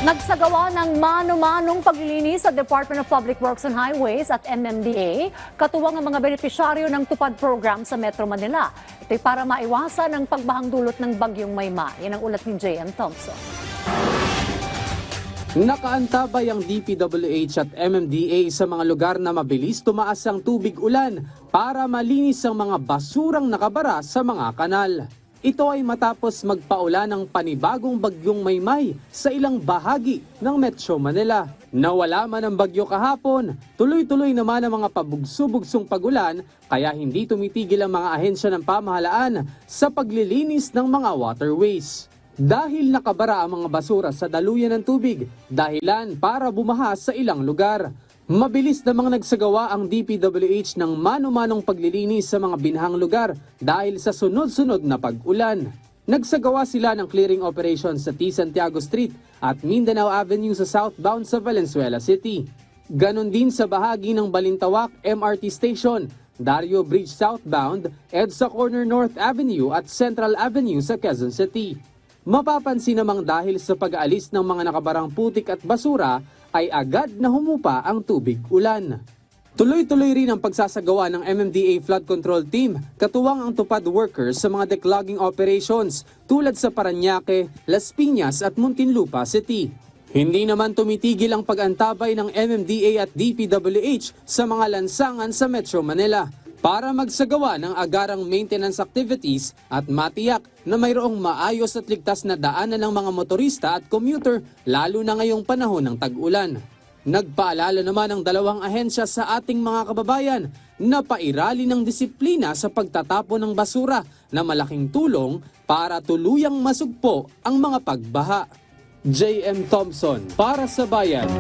Nagsagawa ng mano-manong paglilinis sa Department of Public Works and Highways at MMDA, katuwang ang mga benepisyaryo ng Tupad Program sa Metro Manila. Ito'y para maiwasan ang pagbahang dulot ng bagyong Mayma. Yan ang ulat ni J.M. Thompson. Nakaantabay ang DPWH at MMDA sa mga lugar na mabilis tumaas ang tubig ulan para malinis ang mga basurang nakabara sa mga kanal. Ito ay matapos magpaulan ng panibagong bagyong Maymay sa ilang bahagi ng Metro Manila. Nawala man ang bagyo kahapon, tuloy-tuloy naman ang mga pabugso-bugsong pagulan kaya hindi tumitigil ang mga ahensya ng pamahalaan sa paglilinis ng mga waterways. Dahil nakabara ang mga basura sa daluyan ng tubig, dahilan para bumaha sa ilang lugar. Mabilis namang nagsagawa ang DPWH ng mano-manong paglilinis sa mga binahang lugar dahil sa sunod-sunod na pag-ulan. Nagsagawa sila ng clearing operations sa T. Santiago Street at Mindanao Avenue sa southbound sa Valenzuela City. Ganon din sa bahagi ng Balintawak MRT Station, Dario Bridge southbound, EDSA Corner North Avenue at Central Avenue sa Quezon City. Mapapansin namang dahil sa pag-aalis ng mga nakabarang putik at basura, ay agad na humupa ang tubig ulan. Tuloy-tuloy rin ang pagsasagawa ng MMDA Flood Control Team, katuwang ang tupad workers sa mga declogging operations tulad sa Parañaque, Las Piñas at Muntinlupa City. Hindi naman tumitigil ang pag-antabay ng MMDA at DPWH sa mga lansangan sa Metro Manila para magsagawa ng agarang maintenance activities at matiyak na mayroong maayos at ligtas na daanan ng mga motorista at commuter lalo na ngayong panahon ng tag-ulan. Nagpaalala naman ang dalawang ahensya sa ating mga kababayan na pairali ng disiplina sa pagtatapon ng basura na malaking tulong para tuluyang masugpo ang mga pagbaha. J.M. Thompson para sa Bayan.